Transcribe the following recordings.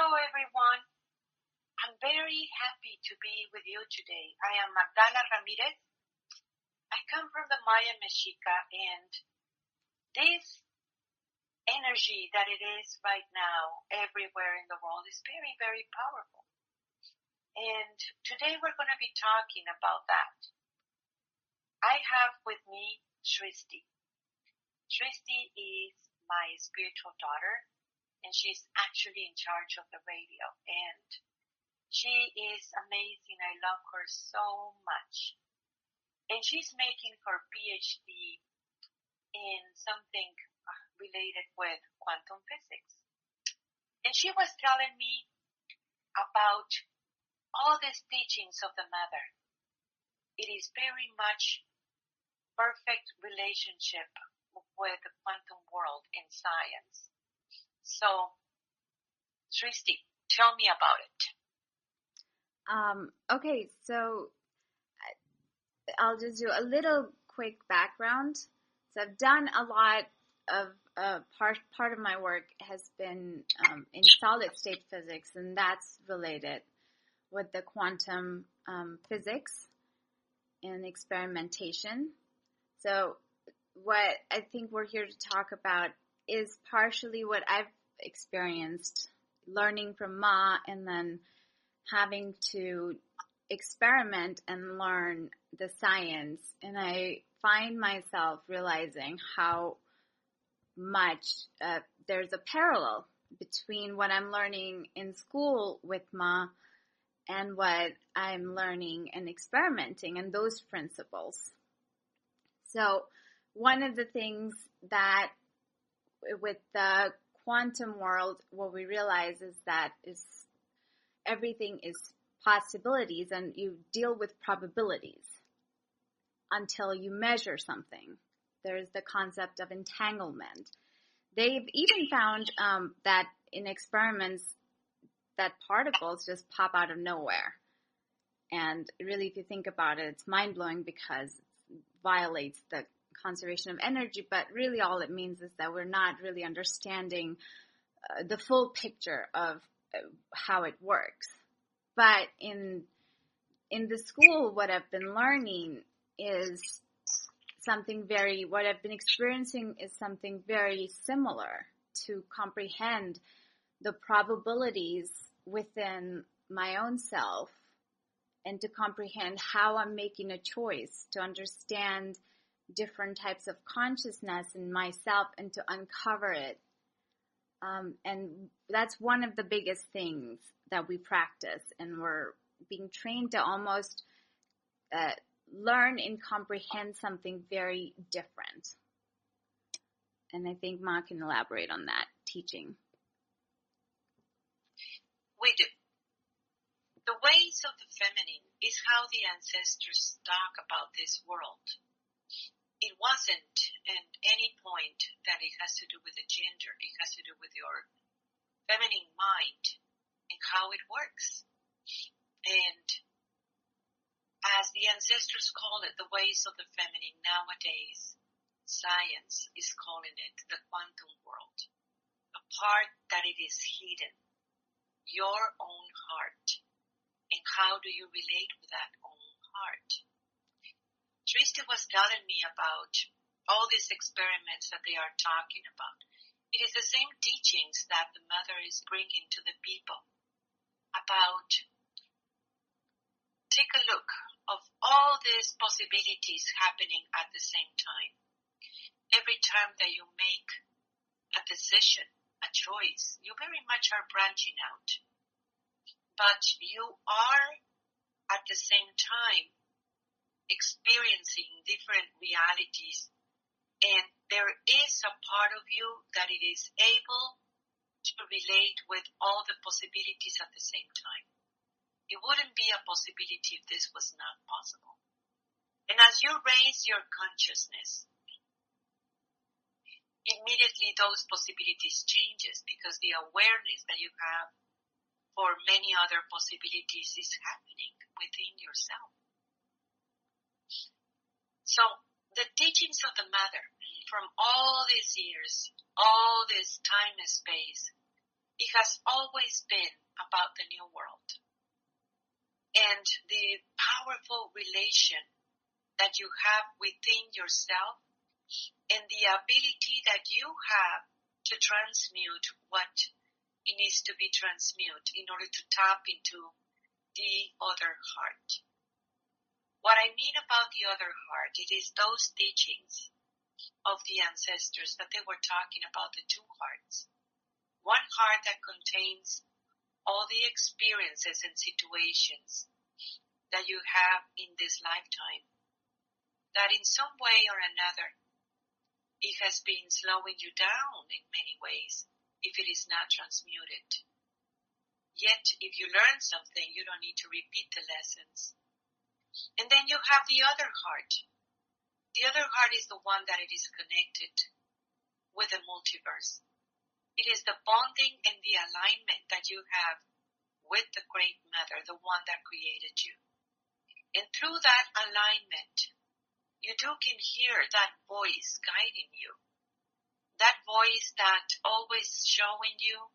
Hello, everyone. I'm very happy to be with you today. I am Magdala Ramirez. I come from the Maya Mexica, and this energy that it is right now everywhere in the world is very, very powerful. And today we're going to be talking about that. I have with me Shrishti. Shrishti is my spiritual daughter, and she's actually in charge of the radio. And she is amazing. I love her so much. And she's making her PhD in something related with quantum physics. And she was telling me about all these teachings of the mother. It is very much perfect relationship with the quantum world in science. So, Shrishti, tell me about it. Okay, so I'll just do a little quick background. So I've done a lot of part of my work has been in solid state physics, and that's related with the quantum physics and experimentation. So what I think we're here to talk about is partially what I've experienced learning from Ma and then having to experiment and learn the science. And I find myself realizing how much there's a parallel between what I'm learning in school with Ma and what I'm learning and experimenting and those principles. So one of the things that with the quantum world, what we realize is that everything is possibilities, and you deal with probabilities until you measure something. There's the concept of entanglement. They've even found that in experiments that particles just pop out of nowhere. And really, if you think about it, it's mind-blowing because it violates the conservation of energy, but really all it means is that we're not really understanding the full picture of how it works. But in the school, what I've been learning is what I've been experiencing is something very similar to comprehend the probabilities within my own self and to comprehend how I'm making a choice, to understand different types of consciousness in myself and to uncover it. And that's one of the biggest things that we practice, and we're being trained to almost learn and comprehend something very different. And I think Ma can elaborate on that teaching. We do. The ways of the feminine is how the ancestors talk about this world. It wasn't at any point that it has to do with the gender. It has to do with your feminine mind and how it works. And as the ancestors call it, the ways of the feminine, nowadays, science is calling it the quantum world. A part that it is hidden, your own heart. And how do you relate with that own heart? Shrishti was telling me about all these experiments that they are talking about. It is the same teachings that the mother is bringing to the people about take a look of all these possibilities happening at the same time. Every time that you make a decision, a choice, you very much are branching out. But you are at the same time experiencing different realities, and there is a part of you that it is able to relate with all the possibilities at the same time. It wouldn't be a possibility if this was not possible. And as you raise your consciousness, immediately those possibilities changes because the awareness that you have for many other possibilities is happening within yourself. So the teachings of the mother from all these years, all this time and space, it has always been about the new world and the powerful relation that you have within yourself and the ability that you have to transmute what it needs to be transmuted in order to tap into the other heart. What I mean about the other heart, it is those teachings of the ancestors that they were talking about the two hearts. One heart that contains all the experiences and situations that you have in this lifetime, that in some way or another, it has been slowing you down in many ways if it is not transmuted. Yet, if you learn something, you don't need to repeat the lessons. And then you have the other heart. The other heart is the one that it is connected with the multiverse. It is the bonding and the alignment that you have with the Great Mother, the one that created you. And through that alignment, you can hear that voice guiding you. That voice that always showing you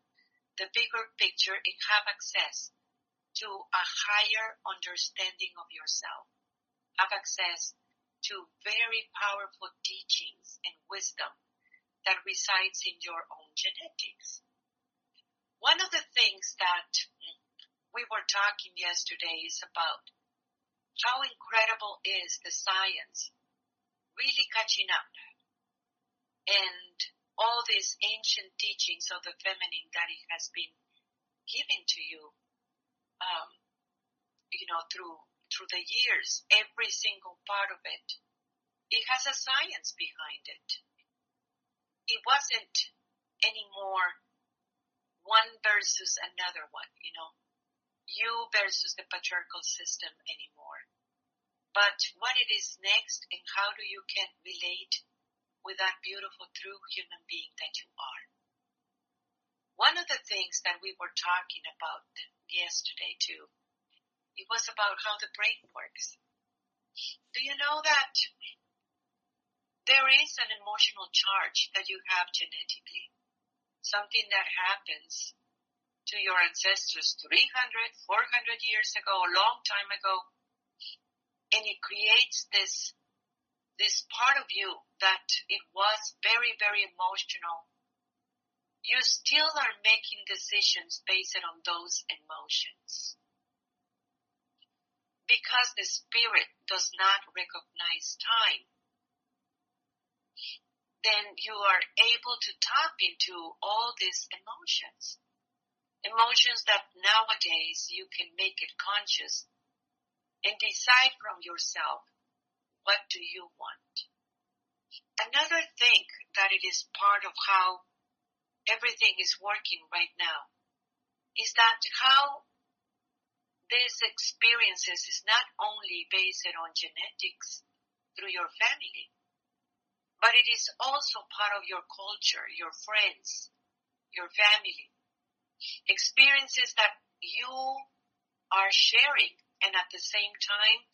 the bigger picture and have access to a higher understanding of yourself. Have access to very powerful teachings and wisdom that resides in your own genetics. One of the things that we were talking yesterday is about how incredible is the science really catching up, and all these ancient teachings of the feminine that it has been given to you, through the years, every single part of it, it has a science behind it. It wasn't anymore one versus another one, you versus the patriarchal system anymore. But what it is next and how do you can relate with that beautiful true human being that you are. One of the things that we were talking about yesterday too, it was about how the brain works. Do you know that there is an emotional charge that you have genetically? Something that happens to your ancestors 300, 400 years ago, a long time ago, and it creates this part of you that it was very, very emotional. You still are making decisions based on those emotions. Because the spirit does not recognize time, then you are able to tap into all these emotions. Emotions that nowadays you can make it conscious and decide from yourself, what do you want? Another thing that it is part of how everything is working right now is that how these experiences is not only based on genetics through your family, but it is also part of your culture, your friends, your family. Experiences that you are sharing, and at the same time,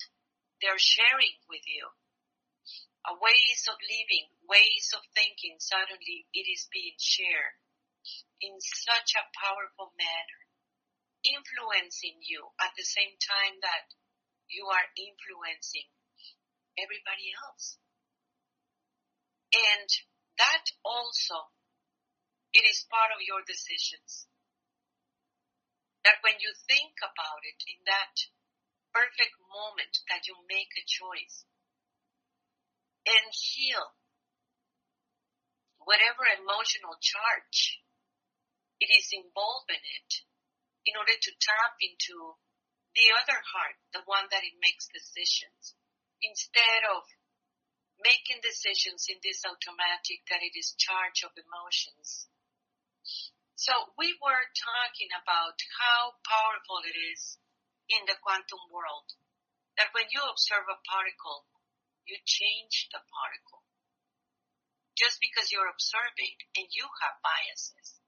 they're sharing with you. Ways of living, ways of thinking, suddenly it is being shared in such a powerful manner, influencing you at the same time that you are influencing everybody else. And that also, it is part of your decisions. That when you think about it in that perfect moment that you make a choice and heal whatever emotional charge it is involved in it, in order to tap into the other heart, the one that it makes decisions, instead of making decisions in this automatic that it is charge of emotions. So we were talking about how powerful it is in the quantum world, that when you observe a particle, you change the particle. Just because you're observing and you have biases.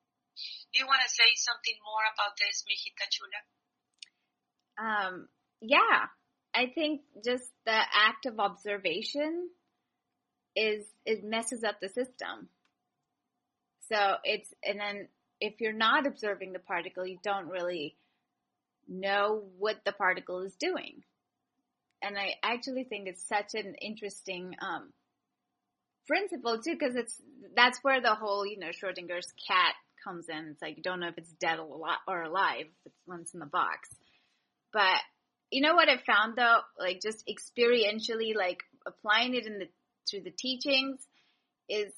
Do you want to say something more about this, mijita chula? Yeah. I think just the act of observation it messes up the system. So if you're not observing the particle, you don't really know what the particle is doing. And I actually think it's such an interesting principle too, because that's where the whole, Schrodinger's cat comes in. It's like you don't know if it's dead or alive once in the box. But you know what I found though, like just experientially, like applying it through the teachings, is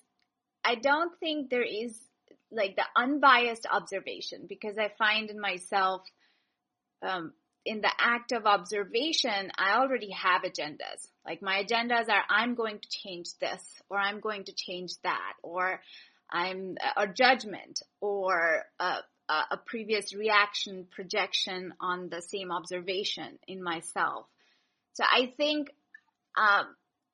I don't think there is like the unbiased observation, because I find in myself, in the act of observation, I already have agendas. Like my agendas are, I'm going to change this, or I'm going to change that, or or judgment, or a previous reaction, projection on the same observation in myself. So I think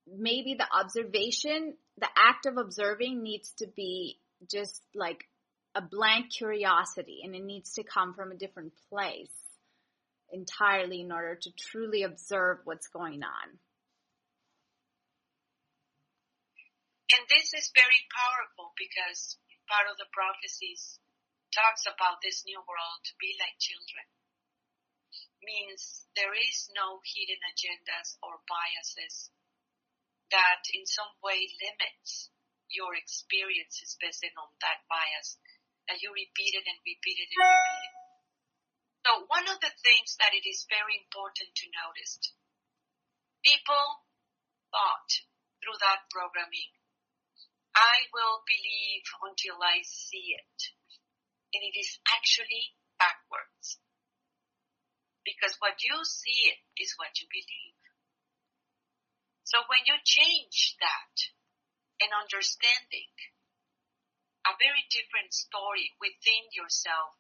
maybe the observation, the act of observing needs to be just like a blank curiosity, and it needs to come from a different place entirely in order to truly observe what's going on. And this is very powerful, because part of the prophecies talks about this new world to be like children. Means there is no hidden agendas or biases that in some way limits your experiences based on that bias, that you repeat it and repeat it and repeat it. So one of the things that it is very important to notice, people thought through that programming, I will believe until I see it. And it is actually backwards. Because what you see is what you believe. So when you change that and understanding a very different story within yourself,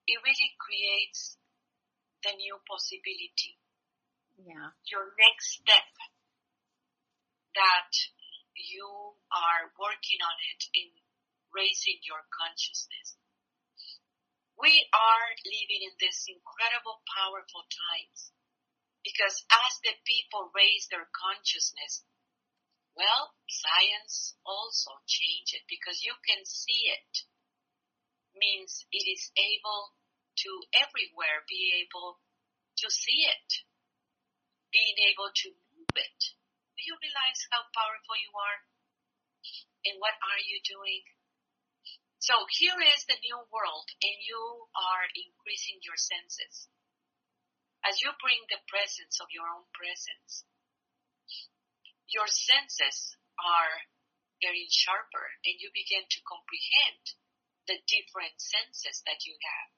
it really creates the new possibility. Yeah. Your next step that you are working on it in raising your consciousness. We are living in these incredible, powerful times, because as the people raise their consciousness, well, science also changes it, because you can see it. Means it is able to everywhere be able to see it, being able to move it. Do you realize how powerful you are? And what are you doing? So here is the new world, and you are increasing your senses. As you bring the presence of your own presence, your senses are getting sharper, and you begin to comprehend the different senses that you have.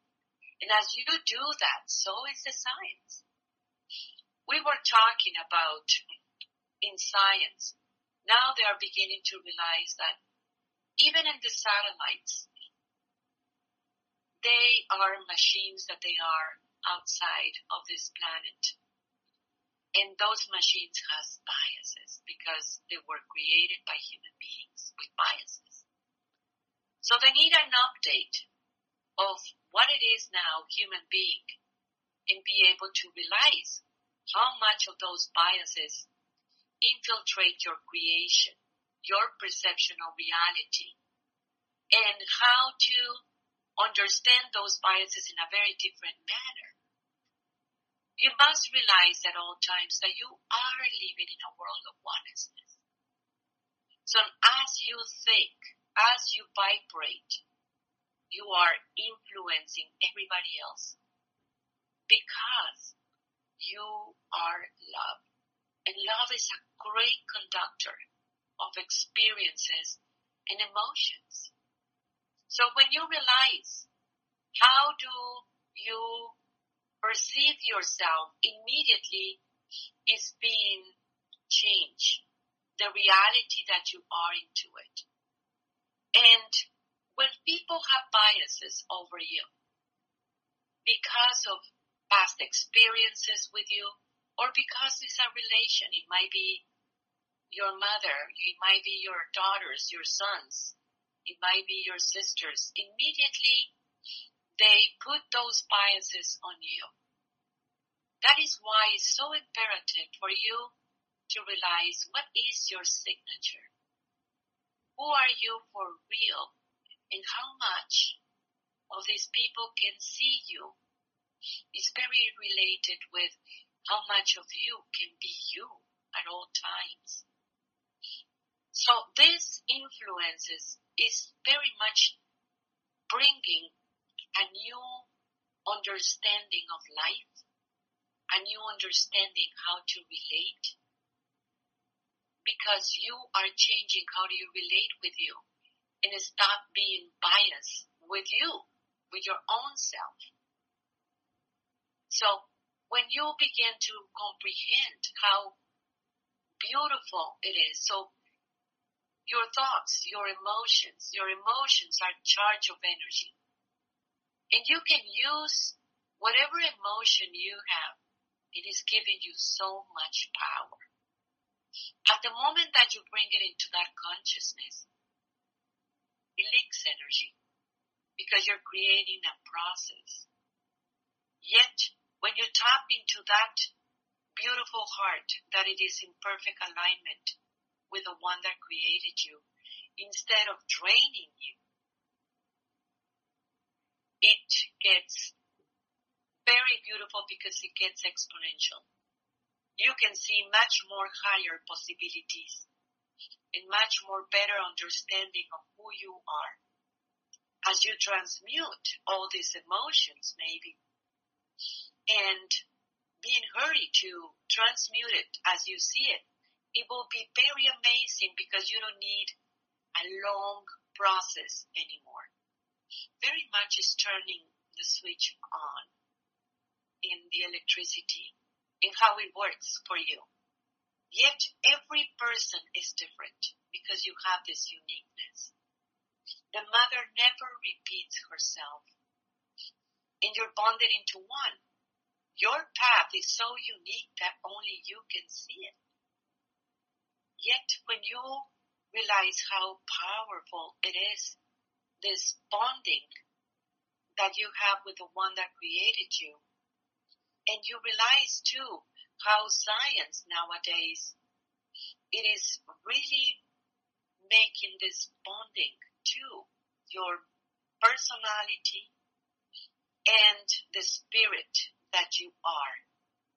And as you do that, so is the science. We were talking about in science, now they are beginning to realize that even in the satellites, they are machines that they are outside of this planet. And those machines has biases because they were created by human beings with biases. So they need an update of what it is now, human being, and be able to realize how much of those biases infiltrate your creation, your perception of reality, and how to understand those biases in a very different manner. You must realize at all times that you are living in a world of oneness. So as you think, as you vibrate, you are influencing everybody else because you are love. And love is a great conductor of experiences and emotions. So when you realize how do you perceive yourself, immediately is being changed, the reality that you are into it. And when people have biases over you because of past experiences with you, or because it's a relation, it might be your mother, it might be your daughters, your sons, it might be your sisters, immediately they put those biases on you. That is why it's so imperative for you to realize what is your signature. Who are you for real, and how much all these people can see you is very related with how much of you can be you at all times. So this influences is very much bringing a new understanding of life, a new understanding how to relate, because you are changing how do you relate with you, and stop being biased with you, with your own self. So when you begin to comprehend how beautiful it is, so your thoughts, your emotions are charge of energy. And you can use whatever emotion you have, it is giving you so much power. At the moment that you bring it into that consciousness, it leaks energy because you're creating a process. Yet, when you tap into that beautiful heart, that it is in perfect alignment with the one that created you, instead of draining you, it gets very beautiful because it gets exponential. You can see much more higher possibilities and much more better understanding of who you are as you transmute all these emotions maybe, and be in hurry to transmute it as you see it. It will be very amazing because you don't need a long process anymore. Very much is turning the switch on in the electricity, in how it works for you. Yet every person is different because you have this uniqueness. The mother never repeats herself, and you're bonded into one. Your path is so unique that only you can see it. Yet when you realize how powerful it is, this bonding that you have with the one that created you, and you realize too how science nowadays, it is really making this bonding to your personality and the spirit that you are,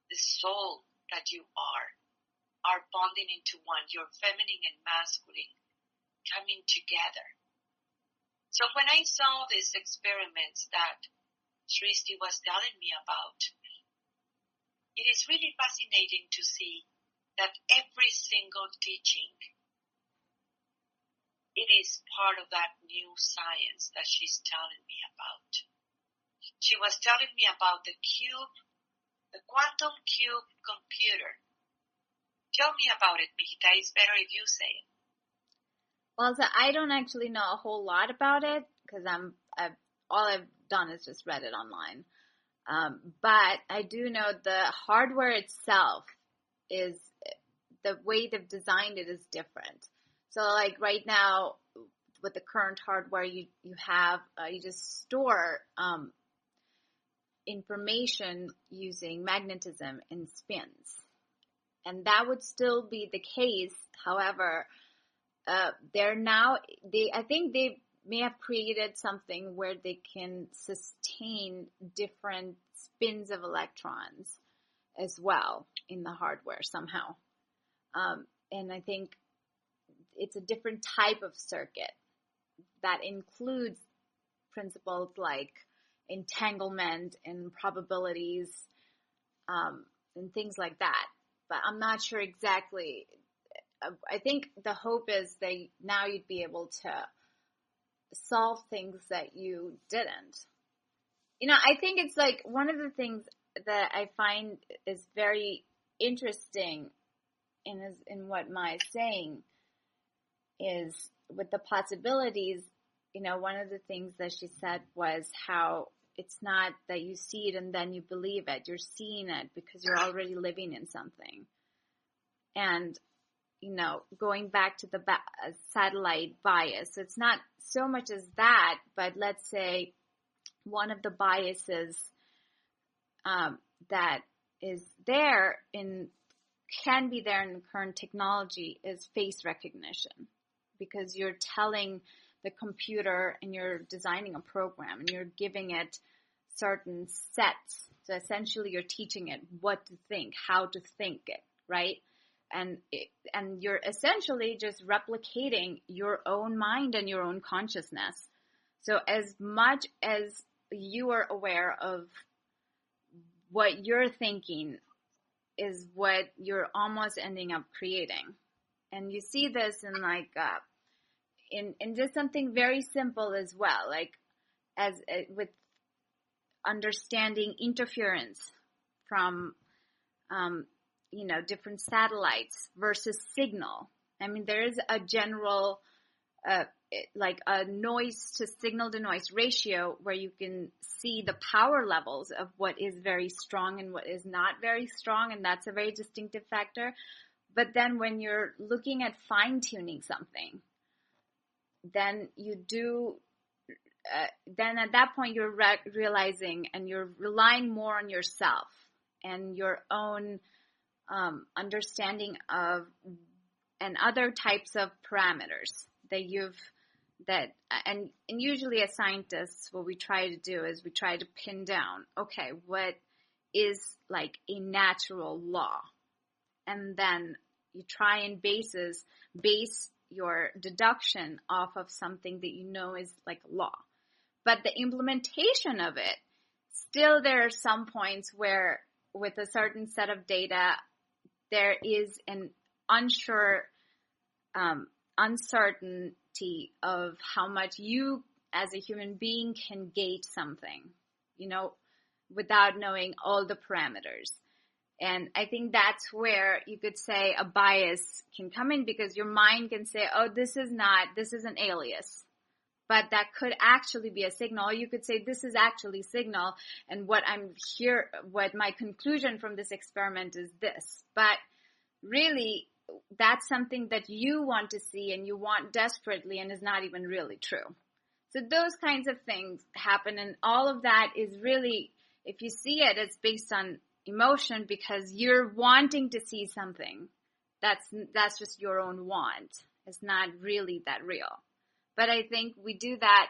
the soul that you are bonding into one, your feminine and masculine coming together. So when I saw these experiments that Shrishti was telling me about, it is really fascinating to see that every single teaching, it is part of that new science that she's telling me about. She was telling me about the cube, the quantum cube computer. Tell me about it, Mijita. It's better if you say it. Well, so I don't actually know a whole lot about it because all I've done is just read it online. But I do know the hardware itself is, the way they've designed it is different. So like right now with the current hardware you have, you just store information using magnetism and spins. And that would still be the case. However, I think they may have created something where they can sustain different spins of electrons as well in the hardware somehow. And I think it's a different type of circuit that includes principles like entanglement and probabilities and things like that. But I'm not sure exactly. I think the hope is that now you'd be able to solve things that you didn't. I think it's like one of the things that I find is very interesting in what Mai's saying is with the possibilities. One of the things that she said was how it's not that you see it and then you believe it. You're seeing it because you're already living in something. And, going back to the satellite bias, so it's not so much as that, but let's say one of the biases that is can be there in the current technology is face recognition, because you're telling the computer and you're designing a program and you're giving it certain sets. So essentially you're teaching it what to think, how to think it, right? And you're essentially just replicating your own mind and your own consciousness. So as much as you are aware of what you're thinking is what you're almost ending up creating. And you see this in like, in just something very simple as well, like with understanding interference from, different satellites versus signal. I mean, there is a general, like a noise to signal to noise ratio where you can see the power levels of what is very strong and what is not very strong, and that's a very distinctive factor. But then when you're looking at fine-tuning something, then you do, then at that point you're realizing and you're relying more on yourself and your own understanding of and other types of parameters and usually as scientists, what we try to do is we try to pin down, okay, what is like a natural law? And then you try and base your deduction off of something that you know is like law. But the implementation of it, still there are some points where with a certain set of data, there is an uncertainty of how much you as a human being can gauge something, without knowing all the parameters. And I think that's where you could say a bias can come in, because your mind can say, oh, this is an alias. But that could actually be a signal. Or you could say, this is actually signal, and what my conclusion from this experiment is this. But really, that's something that you want to see and you want desperately and is not even really true. So those kinds of things happen, and all of that is really, if you see it, it's based on emotion because you're wanting to see something. That's just your own want. It's not really that real. But I think we do that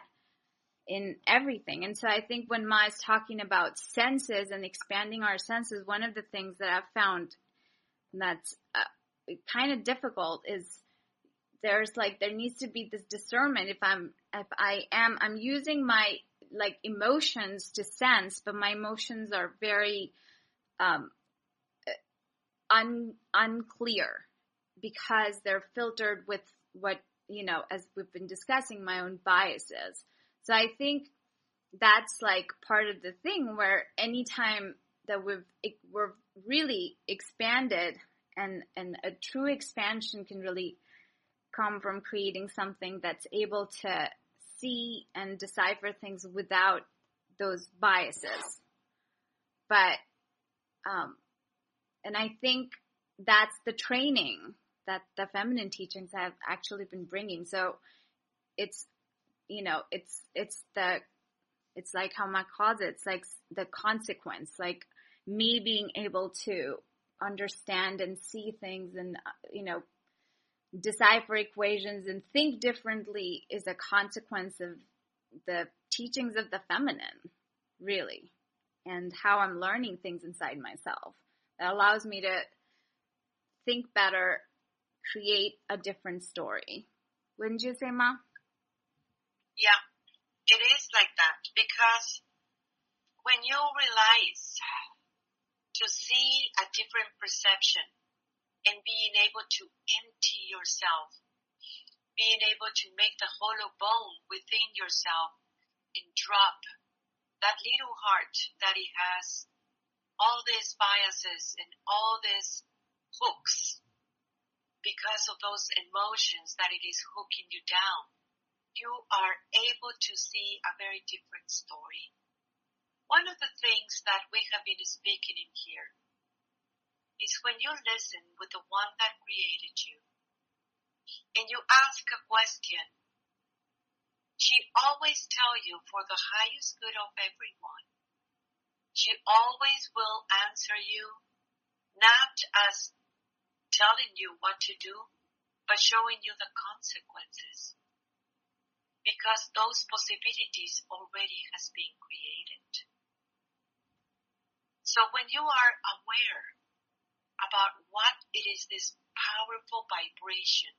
in everything. And so I think when Ma is talking about senses and expanding our senses, one of the things that I've found that's kind of difficult is there needs to be this discernment. I'm using my like emotions to sense, but my emotions are very unclear because they're filtered with what, as we've been discussing, my own biases. So I think that's like part of the thing where anytime that we're really expanded, and a true expansion can really come from creating something that's able to see and decipher things without those biases. But, and I think that's the training that the feminine teachings have actually been bringing. So it's like how Ma calls it, it's like the consequence, like me being able to understand and see things and, decipher equations and think differently is a consequence of the teachings of the feminine, really, and how I'm learning things inside myself. That allows me to think better, create a different story. Wouldn't you say, Ma? Yeah, it is like that, because when you realize to see a different perception and being able to empty yourself, being able to make the hollow bone within yourself and drop that little heart that it has all these biases and all these hooks because of those emotions that it is hooking you down, you are able to see a very different story. One of the things that we have been speaking in here is when you listen with the one that created you and you ask a question, she always tells you for the highest good of everyone. She always will answer you, not as telling you what to do, but showing you the consequences. because those possibilities already has been created. So when you are aware about what it is, this powerful vibration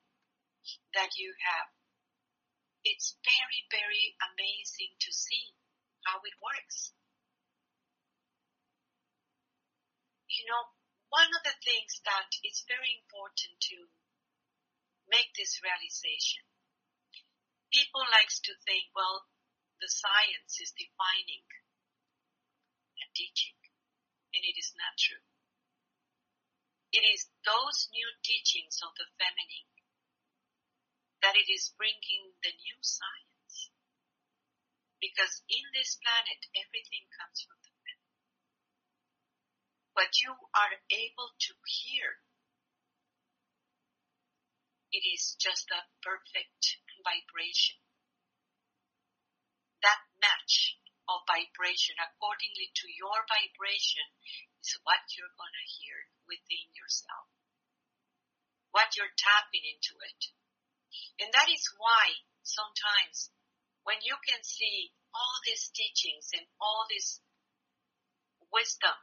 that you have, it's very, very amazing to see how it works. You know, one of the things that is very important to make this realization, people likes to think, well, the science is defining a teaching, and it is not true. It is those new teachings of the feminine that it is bringing the new science. Because in this planet, everything comes from the feminine. What you are able to hear, it is just a perfect vibration. That match of vibration, accordingly to your vibration, is what you're going to hear within yourself. What you're tapping into it. And that is why sometimes when you can see all these teachings and all this wisdom,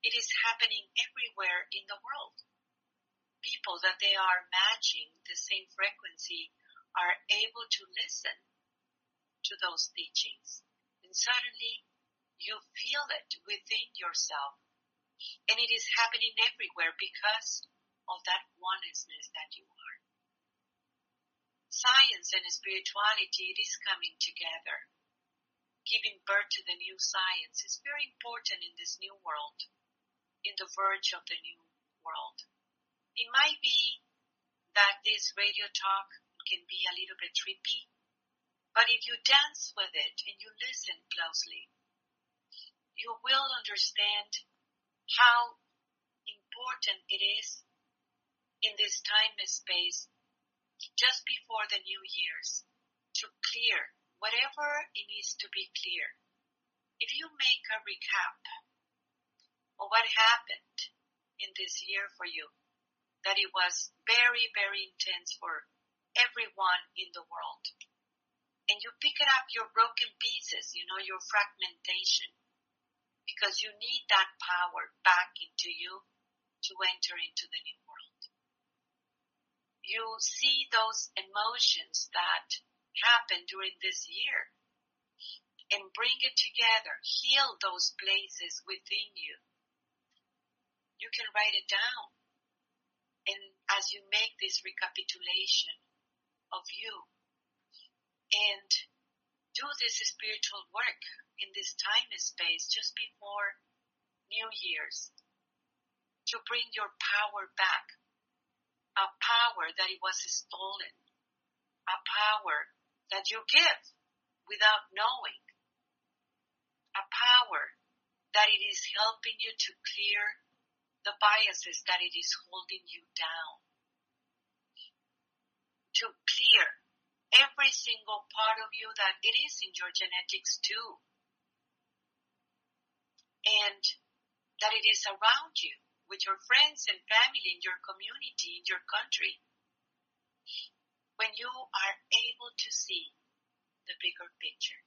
it is happening everywhere in the world. People that they are matching the same frequency are able to listen to those teachings. And suddenly you feel it within yourself. And it is happening everywhere because of that oneness that you are. Science and spirituality, it is coming together. Giving birth to the new science is very important in this new world, in the verge of the new world. It might be that this radio talk can be a little bit trippy, but if you dance with it and you listen closely, you will understand how important it is in this time and space just before the New Year's to clear whatever it needs to be clear. If you make a recap of what happened in this year for you, that it was very, very intense for everyone in the world, and you pick it up, your broken pieces, your fragmentation, because you need that power back into you to enter into the new world. You see those emotions that happened during this year and bring it together, heal those places within you. You can write it down. And as you make this recapitulation of you and do this spiritual work in this time and space just before New Year's to bring your power back. A power that it was stolen. A power that you give without knowing. A power that it is helping you to clear the biases that it is holding you down. To clear every single part of you that it is in your genetics too. And that it is around you. With your friends and family, in your community, in your country, when you are able to see the bigger picture.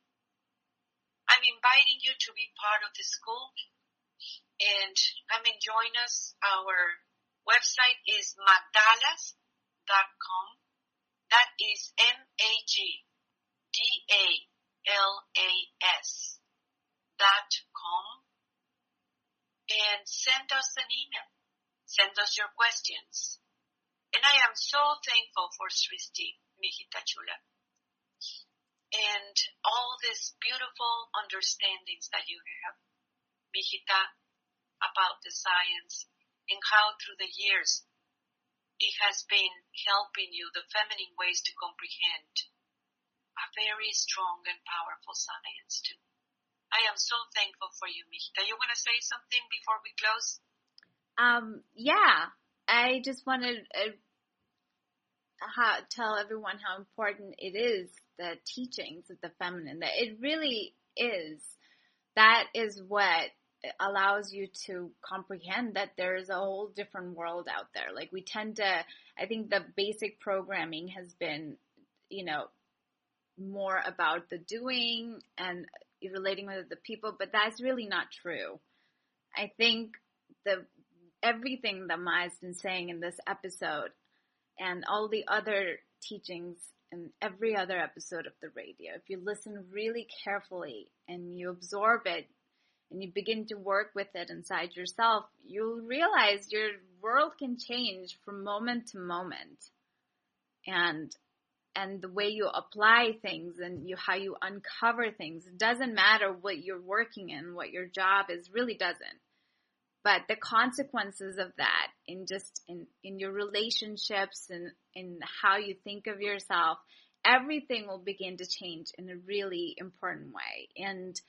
I'm inviting you to be part of the school and come and join us. Our website is magdalas.com. That is MAGDALAS.com. And send us an email. Send us your questions. And I am so thankful for Shrishti, mijita chula, and all these beautiful understandings that you have, mijita, about the science and how through the years it has been helping you, the feminine ways to comprehend a very strong and powerful science too. I am so thankful for you, mijita. You want to say something before we close? Yeah. I just wanted to tell everyone how important it is, the teachings of the feminine, that it really is. That is what allows you to comprehend that there's a whole different world out there. Like we tend to, I think the basic programming has been, more about the doing and relating with the people, but that's really not true. I think everything that Maya's been saying in this episode and all the other teachings in every other episode of the radio, if you listen really carefully and you absorb it and you begin to work with it inside yourself, you'll realize your world can change from moment to moment. And the way you apply things and how you uncover things, it doesn't matter what you're working in, what your job is, really doesn't. But the consequences of that in your relationships and in how you think of yourself, everything will begin to change in a really important way. And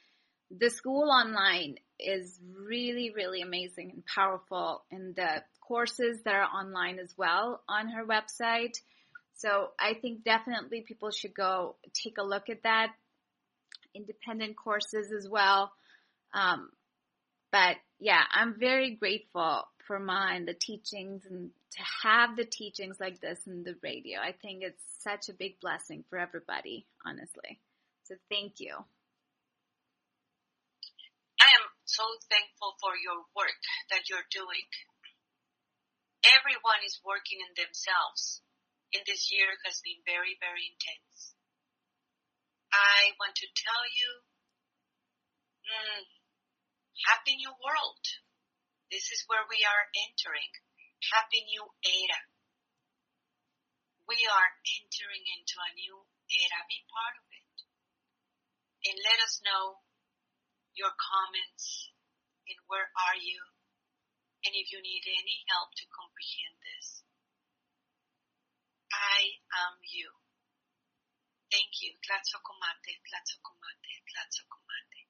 the school online is really, really amazing and powerful. And the courses that are online as well on her website. So I think definitely people should go take a look at that. Independent courses as well. But yeah, I'm very grateful for mine, the teachings, and to have the teachings like this in the radio. I think it's such a big blessing for everybody, honestly. So thank you. I am so thankful for your work that you're doing. Everyone is working in themselves. And this year has been very, very intense. I want to tell you, Happy New World. This is where we are entering. Happy New Era. We are entering into a new era. Be part of it. And let us know your comments and where are you, and if you need any help to comprehend this. I am you. Thank you. Tlatzocomate, tlatzocomate, tlatzocomate.